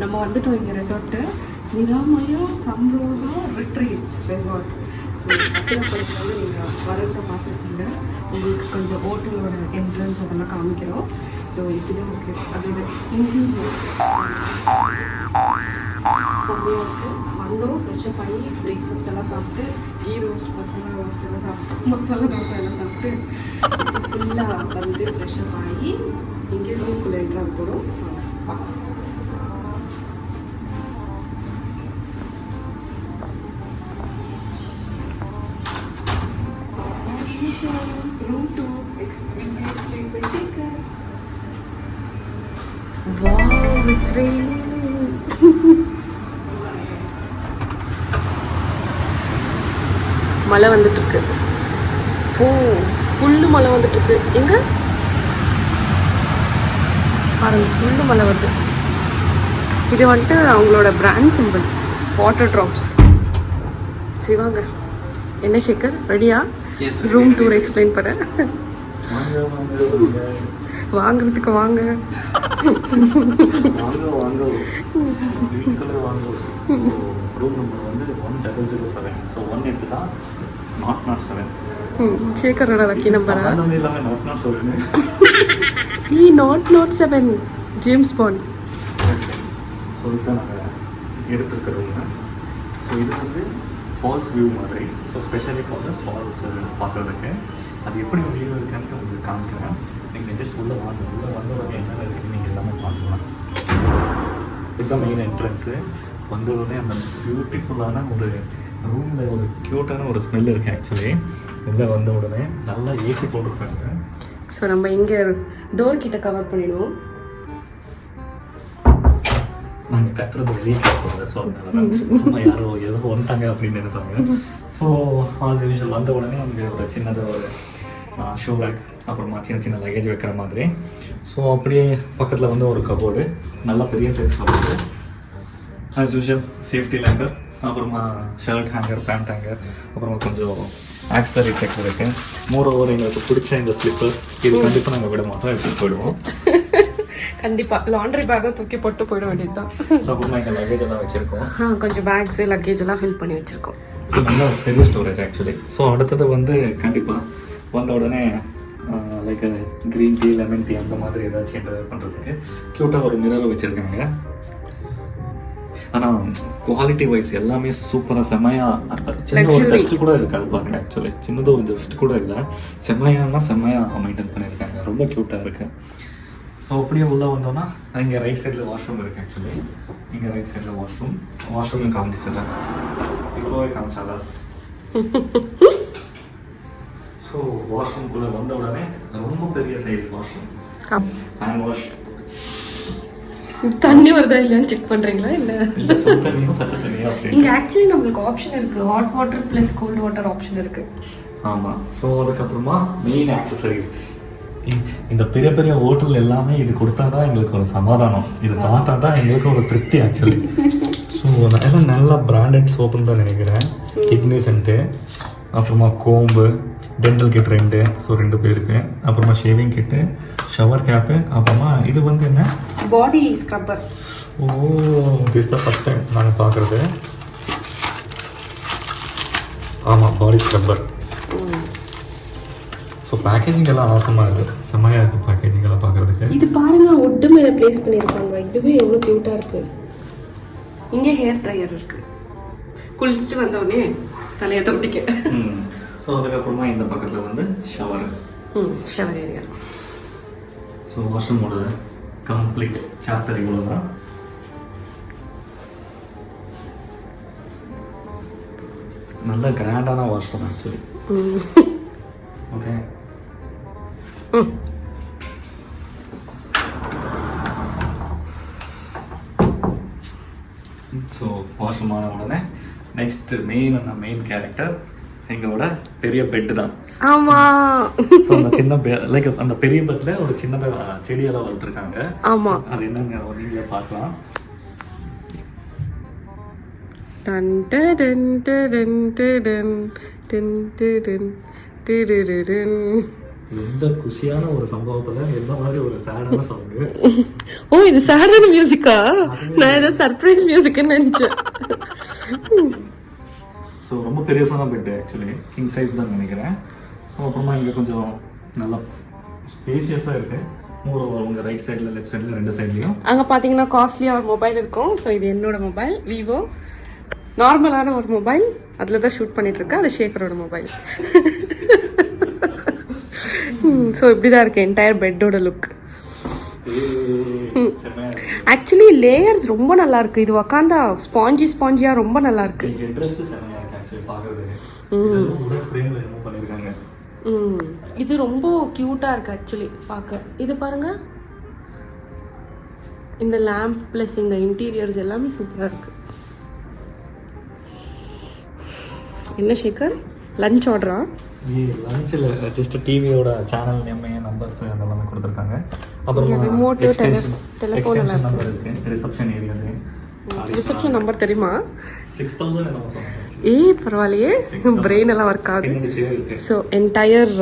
நம்ம வந்துட்டோம் இங்கே resort Niramaya சம்ரோஹா retreats resort. So அத்திரப்பள்ளிக்கு வந்து நீங்கள் வரதை பார்த்துருக்கீங்க. உங்களுக்கு கொஞ்சம் ஹோட்டலோட என்ட்ரன்ஸ் அதெல்லாம் காமிக்கிறோம். ஸோ இப்படி தான் இருக்குது. அது சம்ரோஹாவுக்கு வந்தோம், ஃப்ரெஷ்ஷப் ஆகி பிரேக்ஃபாஸ்ட் எல்லாம் சாப்பிட்டு கீ ரோஸ்ட் மசாலா ரோஸ்ட் எல்லாம் சாப்பிட்டு மசாலா தோசை எல்லாம் சாப்பிட்டு ஃபுல்லாக வந்து ஃப்ரெஷ்ஷப் ஆகி இங்கே ரூம்குள்ளே என்ட்ராக போகிறோம். பார்க்கலாம். Room 2 explained by Shekar. Wow, it's raining. மழை வந்துட்டு இருக்கு. ஃபுல்லு மழை வந்துட்டு இருக்கு. எங்க பாருங்க, ஃபுல்லு மழை வருது. இது வந்துட்டு அவங்களோட பிராண்ட் சிம்பிள் வாட்டர் ட்ராப்ஸ். சரி வாங்க. என்ன ஷேக்கர், ரெடியா? ரூம் டூர் எக்ஸ்பிளைன் பண்ண வாங்குறதுக்கு வாங்க. ரூம் நம்பர் வந்து 1007. ஸோ 1 எடுத்துட்டா 007. சேகரோட லக்கி நம்பரா? எல்லாமே 007. நீ 007 ஜேம்ஸ் பாண்ட். ஸோ இதுதான் நாங்கள் எடுத்துருக்க ரூமு. ஸோ இது வந்து ஃபால்ஸ் வியூ மாதிரி. ஸோ ஸ்பெஷலி ஃபால்ஸ் பார்க்குறதுக்கு அது எப்படி ஒரு வியூ இருக்குன்ட்டு உங்களுக்கு காமிக்கிறேன். நீங்கள் ஜஸ்ட் உள்ளே வாங்க. உள்ளே வந்தவங்க என்னென்ன இருக்குது நீங்கள் எல்லாமே பார்க்கலாம். இதுதான் மெயின் என்ட்ரன்ஸு. வந்த உடனே அந்த பியூட்டிஃபுல்லான ஒரு ரூமில் ஒரு க்யூட்டான ஒரு ஸ்மெல் இருக்குது. ஆக்சுவலி உள்ளே வந்த உடனே நல்லா ஏசி போட்டுருக்காங்க. ஸோ நம்ம இங்கே டோர் கிட்ட கவர் பண்ணிடுவோம். நாங்கள் கட்டுறது வெளியே கேட்போம். ஸோ அதனால யாரோ ஏதோ வந்துட்டாங்க அப்படின்னு நினைப்பாங்க. ஸோ ஆஸ் யூஷுவல் வந்த உடனே அங்கே ஒரு சின்னதாக ஒரு ஷூ ரேக், அப்புறமா சின்ன சின்ன லக்கேஜ் வைக்கிற மாதிரி. ஸோ அப்படியே பக்கத்தில் வந்து ஒரு கபோர்டு, நல்லா பெரிய size cupboard. As usual safety Langer, அப்புறமா ஷர்ட் ஹேங்கர், பேண்ட் ஹேங்கர், அப்புறமா கொஞ்சம் ஆக்சசரிஸ் வைக்கிறதுக்கு. மோர் ஓவர் எங்களுக்கு பிடிச்ச இந்த ஸ்லிப்பர்ஸ் இது கண்டிப்பாக நாங்கள் விட மாட்டோம், எடுத்துகிட்டு போயிடுவோம். கண்டிப்பாக லாண்ட்ரி பேக்கை தூக்கி போட்டு போயிட வேண்டியது தான். அப்புறமா எங்கள் லக்கேஜ் எல்லாம் வச்சுருக்கோம். கொஞ்சம் பேக்ஸு லக்கேஜ் எல்லாம் ஃபில் பண்ணி வச்சுருக்கோம். ஸோ நல்ல பெரிய ஸ்டோரேஜ் ஆக்சுவலி. ஸோ அடுத்தது வந்து கண்டிப்பாக வந்த உடனே like green tea, lemon tea அந்த மாதிரி ஏதாச்சும் என்டர் பண்ணுறதுக்கு க்யூட்டாக ஒரு மிரர் வச்சுருக்காங்க. ஆனால் குவாலிட்டி வைஸ் எல்லாமே சூப்பராக செம்மையாக. சின்ன ஒரு டஸ்ட்டு கூட இருக்காது பாருங்க. ஆக்சுவலி சின்னதாக ஒரு டஸ்ட் கூட இல்லை. செம்மையாக மெயின்டைன் பண்ணியிருக்காங்க. ரொம்ப க்யூட்டாக இருக்குது. ஸோ அப்படியே உள்ளே வந்தோன்னா இங்கே ரைட் சைடில் வாஷ்ரூம் இருக்குது. ஆக்சுவலி இங்கே ரைட் சைடில் வாஷ்ரூம் காமிச்சிட்டேன். இப்போவே காமிச்சாலா? ஸோ வாஷ்ரூம்குள்ளே வந்த உடனே ரொம்ப பெரிய சைஸ் வாஷ்ரூம். Hand wash. தண்ணி வருதா இல்லையான்னு செக் பண்ணுறீங்களா? இல்லை சுடு தண்ணியும் பச்சை தண்ணியும் அப்படி. இங்கே ஆக்சுவலி நம்மளுக்கு ஆப்ஷன் இருக்குது. Hot water plus cold water option இருக்குது. ஆமாம். ஸோ அதுக்கப்புறமா மெயின் ஆக்சசரிஸ். இந்த பெரிய பெரிய ஹோட்டல் எல்லாமே இது கொடுத்தா தான் எங்களுக்கு ஒரு சமாதானம். இது பார்த்தா தான் எங்களுக்கு ஒரு திருப்தி ஆக்சுவலி. ஸோ எல்லாம் நல்லா பிராண்டட் சோப்புன்னு தான் நினைக்கிறேன். கிட்னி சென்ட்டு, அப்புறமா கோம்பு, டென்டல் கிட் 2, ஸோ 2 பேருக்கு. அப்புறமா ஷேவிங் கிட்டு, ஷவர் கேப்பு, அப்புறமா இது வந்து என்ன body scrubber. Oh, this the first time நாங்கள் பார்க்குறது. ஆமாம், பாடி ஸ்க்ரப்பர். ஸோ பேக்கேஜிங் எல்லாம் ஆசமாக இருக்குது. செம்மையாக இருக்குது பேக்கேஜிங் எல்லாம் பார்க்குறதுக்கு. இது பாருங்க, ஒட்டு மேலே ப்ளேஸ் பண்ணியிருக்காங்க. இதுவே எவ்வளோ க்யூட்டாக இருக்குது. இங்கே ஹேர் ட்ரையர் இருக்குது. குளிச்சுட்டு வந்தோடனே தலையை தொட்டிக்க. ஸோ அதுக்கப்புறமா இந்த பக்கத்தில் வந்து ஷவர் ஏரியா. ஸோ வாஷ்ரூமோட கம்ப்ளீட் சாப்டர் இவ்வளோ தான். நல்ல கிராண்டான washroom actually. Okay. So washroom ஆன உடனே நெக்ஸ்ட் மெயின் கேரக்டர் எங்களோட பெரிய பெட்டு தான். ஆமாம். ஸோ அந்த சின்ன லைக் அந்த பெரிய பெட்டில் ஒரு சின்னதாக செடியெல்லாம் வளர்த்துருக்காங்க. ஆமாம். அது என்னங்க நீங்களே பார்க்கலாம். Done done done done done done done done. எந்த குஷியான ஒரு சம்பவத்துல எந்த மாதிரி ஒரு சேடான சாங்கு. ஓ இது சேடான மியூசிக்கா? நான் ஏதோ சர்ப்ரைஸ் மியூசிக்னு நினைச்சேன். ஸோ ரொம்ப பெருசான பெட் ஆக்சுவலி கிங் சைஸ் தான் நினைக்கிறேன். ஸோ அப்புறமா இங்கே கொஞ்சம் நல்லா ஸ்பேசியஸாக இருக்குது. உங்கள் ரைட் சைடில் லெஃப்ட் சைடில் ரெண்டு சைட்லையும் அங்கே பார்த்தீங்கன்னா காஸ்ட்லியாக ஒரு மொபைல் இருக்கும். ஸோ இது என்னோட மொபைல் விவோ, நார்மலான ஒரு மொபைல். அதில் தான் ஷூட் பண்ணிட்டு இருக்கேன். அது ஷேக்கரோட மொபைல். ஸோ இப்படி தான் இருக்குது என்டையர் பெட்டோட லுக். ஆக்சுவலி லேயர்ஸ் ரொம்ப நல்லா இருக்கு. இது உக்காந்தா ஸ்பாஞ்சியா ரொம்ப நல்லா இருக்கு. இது ரொம்ப கியூட்டா இருக்கு ஆக்சுவலி பார்க்க. இது பாருங்க, இந்த லேம்ப் பிளஸ் இந்த இன்டீரியர்ஸ் எல்லாமே சூப்பரா இருக்கு. என்ன ஷேக்கர், லஞ்ச் ஆர்டரா? லஞ்சில் ஜஸ்ட் டிவியோட சேனல் நேம், நம்பர்ஸ் அதெல்லாமே கொடுத்துருக்காங்க. அப்புறம் ரிமோட், டெலிஃபோன் நம்பர் இருக்கு. ரிசப்ஷன் ஏரியாவே. ரிசப்ஷன் நம்பர் தெரியுமா? 6000 என்னமோ சொன்னாங்க. பரவாயில்லையே, பிரெயின் எல்லாம் ஒர்க் ஆகுது. ஸோ என்டையர்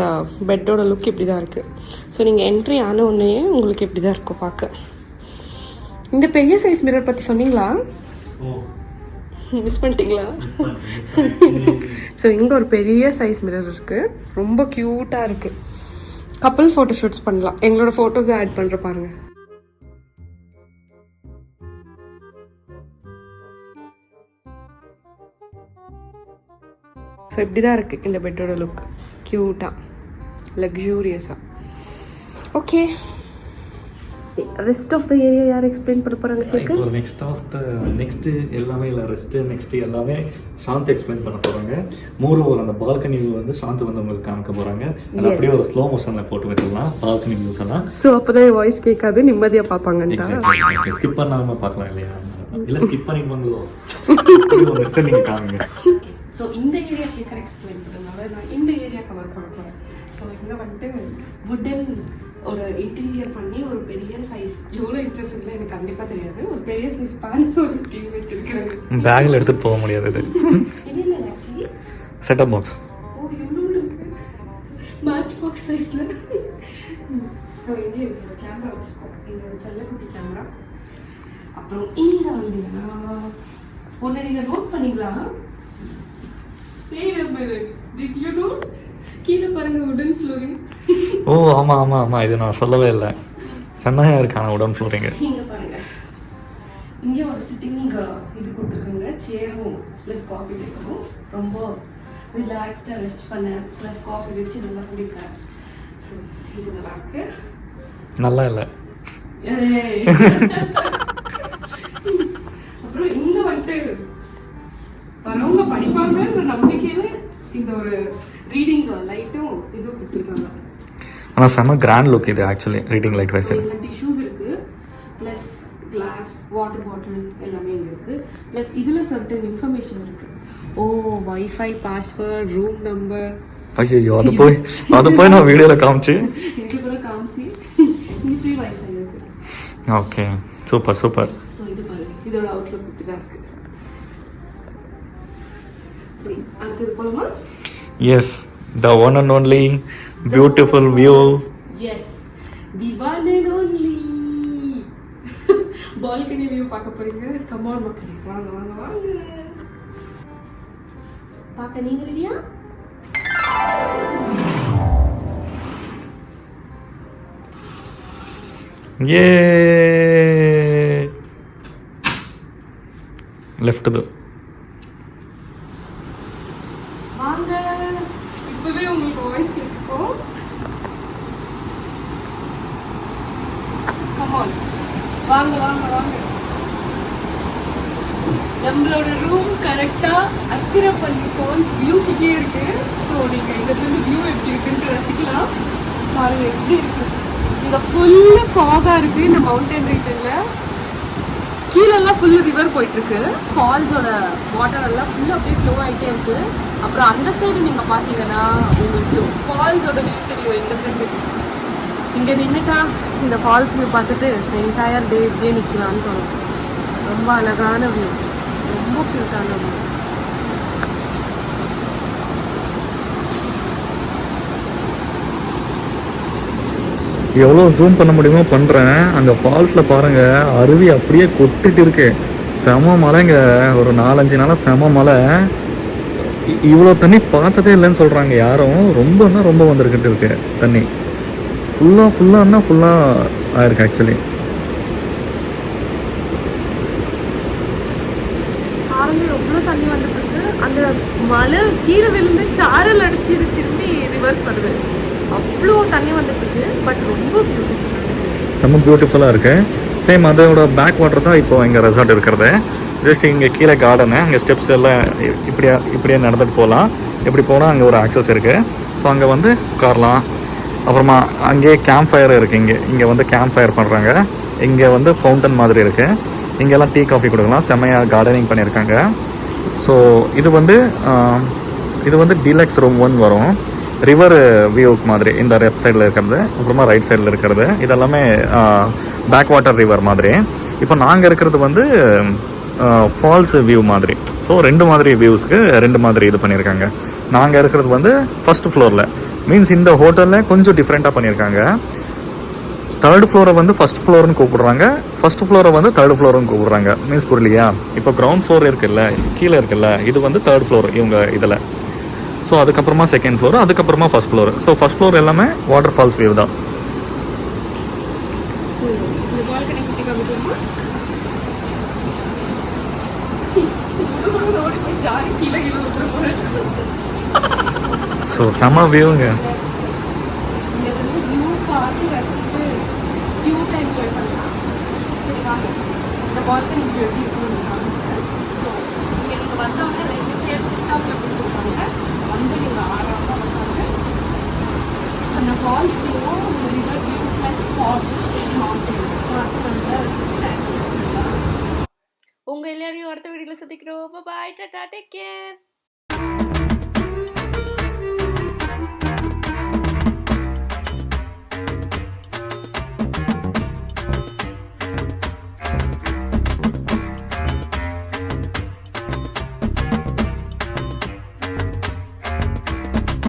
பெட்டோட லுக் இப்படி தான் இருக்குது. ஸோ நீங்கள் என்ட்ரி ஆன உடனே உங்களுக்கு இப்படி தான் இருக்கும் பார்க்க. இந்த பெரிய சைஸ் மிரர் பற்றி சொன்னீங்களா? மிஸ் பண்ணிட்டீங்களா? ஸோ இங்கே ஒரு பெரிய சைஸ் மிரர் இருக்குது. ரொம்ப க்யூட்டாக இருக்குது. கப்புள் ஃபோட்டோ ஷூட்ஸ் பண்ணலாம். எங்களோட ஃபோட்டோஸை ஆட் பண்ணுற பாருங்க. ஸோ இப்படி தான் இருக்குது இந்த பெட்டோட லுக். க்யூட்டாக, லக்ஸூரியஸாக. Okay, rest of the area யார் எக்ஸ்பிளைன் பண்ண போகிறாங்க ஷேக்கர்? நெக்ஸ்ட் எல்லாமே இல்லை, நெக்ஸ்ட் எல்லாமே சாந்த் எக்ஸ்பிளைன் பண்ண போகிறாங்க. மோரோவர் அந்த பால்கனி வியூ வந்து சாந்த் வந்து உங்களுக்கு காமிக்க போகிறாங்க. அது அப்படியே ஒரு ஸ்லோ மோஷனில் போட்டு வச்சிடலாம் பால்கனி வியூஸ் எல்லாம். ஸோ அப்போ தான் வாய்ஸ் கேட்காது, நிம்மதியாக பார்ப்பாங்கன்ட்டா. ஸ்கிப் பண்ணாமல் பார்க்கலாம் இல்லையா? இல்லை ஸ்கிப் பண்ணிடுவாங்களோ? சரி நீங்கள் காமிங்க. ஸோ இந்த ஏரியா ஷேக்கர் எக்ஸ்பிளைன் பண்ணுறதுனால நான் இந்த ஏரியா கவர் பண்ண போகிறேன். ஸோ இங்கே வந்துட்டு வுடன் ஒரு இன்டீரியர் பண்ணி ஒரு பெரிய சைஸ், எவ்வளோ இன்ட்ரெஸ்ட் இல்லை எனக்கு கண்டிப்பாக தெரியாது, ஒரு பெரிய சைஸ் பேனஸ் ஒரு டிவி வச்சிருக்கிறாங்க. பேக்கில் எடுத்துகிட்டு போக முடியாது. இது இல்லை ஆக்சுவலி செட்டப் பாக்ஸ். ஓ எவ்வளோ இருக்கு, மேட்ச் பாக்ஸ் சைஸில். ஸோ இங்கே என்னோட கேமரா வச்சுருக்கோம், என்னோட செல்லக்குட்டி கேமரா. அப்புறம் இங்கே வந்தீங்கன்னா ஒன்று நீங்கள் நோட் பண்ணிங்களா? கீழே பாருங்க உடன் ஃப்ளோரிங். ஓ ஆமாம் ஆமாம் ஆமாம், இது நான் சொல்லவே இல்லை. செம்மையாக இருக்கான உடன் ஃப்ளோரிங். இங்கே பாருங்க, இங்கே ஒரு சிட்டிங் இது கொடுத்துருக்காங்க. சேரும் ப்ளஸ் காஃபி வைக்கணும். ரொம்ப ரிலாக்ஸ்டாக ரெஸ்ட் பண்ண ப்ளஸ் காஃபி வச்சு நல்லா குடிக்க. ஸோ இது நல்லா இருக்கு. நல்லா இல்லை. அப்புறம் இங்கே வந்துட்டு வரவங்க படிப்பாங்கன்ற நம்பிக்கையில இந்த ஒரு ரீடிங் லைட்டும் இது கொடுத்துருக்காங்க. ஆனால் செம்ம கிராண்ட் லுக் இது ஆக்சுவலி ரீடிங் லைட் வச்சு. இந்த டிஷ்யூஸ் இருக்கு, ப்ளஸ் கிளாஸ், வாட்டர் பாட்டில் எல்லாமே இங்கே இருக்கு. ப்ளஸ் இதில் சர்டன் இன்ஃபர்மேஷன் இருக்கு. ஓ வைஃபை, பாஸ்வேர்ட், ரூம் நம்பர். ஐயோ அது போய் நான் வீடியோவில் காமிச்சு இங்கே கூட காமிச்சு. இங்கே ஃப்ரீ வைஃபை இருக்கு. Okay, super super. ஸோ இது பாருங்க, இதோட அவுட்லுக் இப்படி தான் இருக்கு. சரி, அடுத்தது போலாமா? Yes, the one and only beautiful view. Yes, the one and only balcony view பார்க்க போறீங்க. Come on மக்களே, வாங்க வாங்க வாங்க. பார்க்க நீங்க ரெடியா? Yay! Left the வாங்க வாங்க வாங்க. நம்மளோட ரூம் கரெக்டாக அத்திரப்பள்ளி ஃபால்ஸ் வியூ கிட்டே இருக்கு. ஸோ நீங்கள் இதிலிருந்து வியூ எப்படி இருக்குன்ட்டு ரசிக்கலாம். பாருங்க எப்படி இருக்கு. இங்கே ஃபுல்லு ஃபாகாக இருக்குது. இந்த மவுண்டன் ரீஜனில் கீழெல்லாம் ஃபுல்லு ரிவர் போயிட்டுருக்கு. ஃபால்ஸோட வாட்டர் எல்லாம் ஃபுல்லாக அப்படியே ஃப்ளோ ஆகிட்டே இருக்குது. அப்புறம் அந்த சைடு நீங்கள் பார்த்தீங்கன்னா உங்களுக்கு ஃபால்ஸோட வியூ தெரியும். எங்கே இங்கே நின்றுட்டா இந்த ஃபால்ஸ் வியூ பார்த்துட்டு என்டையர் டே இப்படியே நிற்கலான்னு தோணும். ரொம்ப அழகான வியூ, ரொம்ப க்யூட்டான வியூ. எவ்வளோ ஜூம் பண்ண முடியுமோ பண்ணுறேன். அங்கே ஃபால்ஸில் பாருங்கள், அருவி அப்படியே கொட்டிட்டு இருக்கு. செம மலைங்க, ஒரு 4-5 நாளாக செம மலை. இவ்வளோ தண்ணி பார்த்ததே இல்லைன்னு சொல்கிறாங்க யாரும். ரொம்பன்னா ரொம்ப வந்துருக்கிட்டு இருக்கு தண்ணி. ஃபுல்லாக ஆயிருக்கு ஆக்சுவலி. எவ்வளோ தண்ணி வந்துட்டு இருக்கு. அந்த மலை கீழே விழுந்து சாரல் அடிச்சு திரும்பி ரிவர்ஸ் வருது. அவ்வளோ தண்ணி வந்துட்டு இருக்கு. பட் ரொம்ப செம்ம பியூட்டிஃபுல்லாக இருக்குது. சேம் அதோட பேக் வாட்டர் தான் இப்போ இங்கே ரெசார்ட் இருக்கிறது. ஜஸ்ட் இங்கே கீழே கார்டனு, அங்கே ஸ்டெப்ஸ் எல்லாம் இப்படியே நடந்துட்டு போகலாம். இப்படி போனால் அங்கே ஒரு ஆக்சஸ் இருக்குது. ஸோ அங்கே வந்து உட்காரலாம். அப்புறமா அங்கேயே கேம்ப் ஃபயர் இருக்குது. இங்கே வந்து கேம்ப் ஃபயர் பண்ணுறாங்க. இங்கே வந்து ஃபவுண்டன் மாதிரி இருக்குது. இங்கெல்லாம் டீ காஃபி கொடுக்கலாம். செம்மையாக கார்டனிங் பண்ணியிருக்காங்க. ஸோ இது வந்து டீலக்ஸ் ரூம் 1 வரும். ரிவர் வியூக்கு மாதிரி இந்த லெஃப்ட் சைடில் இருக்கிறது, அப்புறமா ரைட் சைடில் இருக்கிறது இதெல்லாமே பேக் வாட்டர் ரிவர் மாதிரி. இப்போ நாங்கள் இருக்கிறது வந்து ஃபால்ஸ் வியூ மாதிரி. ஸோ 2 மாதிரி வியூஸ்க்கு 2 மாதிரி இது பண்ணியிருக்காங்க. நாங்கள் இருக்கிறது வந்து ஃபர்ஸ்ட் ஃப்ளோரில், மீன்ஸ் இந்த ஹோட்டலில் கொஞ்சம் டிஃப்ரெண்ட்டாக பண்ணியிருக்காங்க. 3rd ஃப்ளோரை வந்து ஃபர்ஸ்ட் ஃப்ளோர்னு கூப்பிடுறாங்க, ஃபர்ஸ்ட் ஃப்ளோரை வந்து 3rd ஃப்ளோர்னு கூப்பிடுறாங்க. மீன்ஸ் புரியலையா? இப்போ கிரவுண்ட் ஃப்ளோர் இருக்குல்ல, கீழே இருக்குல்ல, இது வந்து 3rd ஃப்ளோர் இவங்க இதில். ஸோ அதுக்கப்புறமா 2nd ஃப்ளோர், அதுக்கப்புறமா first floor. So first floor எல்லாமே வாட்டர் ஃபால்ஸ் வியூ தான். ஸோ செம வியூங்க. அந்த ஃபால்ஸ் வியூவும் river view plus fog mountain உங்க எல்லாரையும் அடுத்த வீடியோல சந்திக்கிறோம். Bye, tata, take care.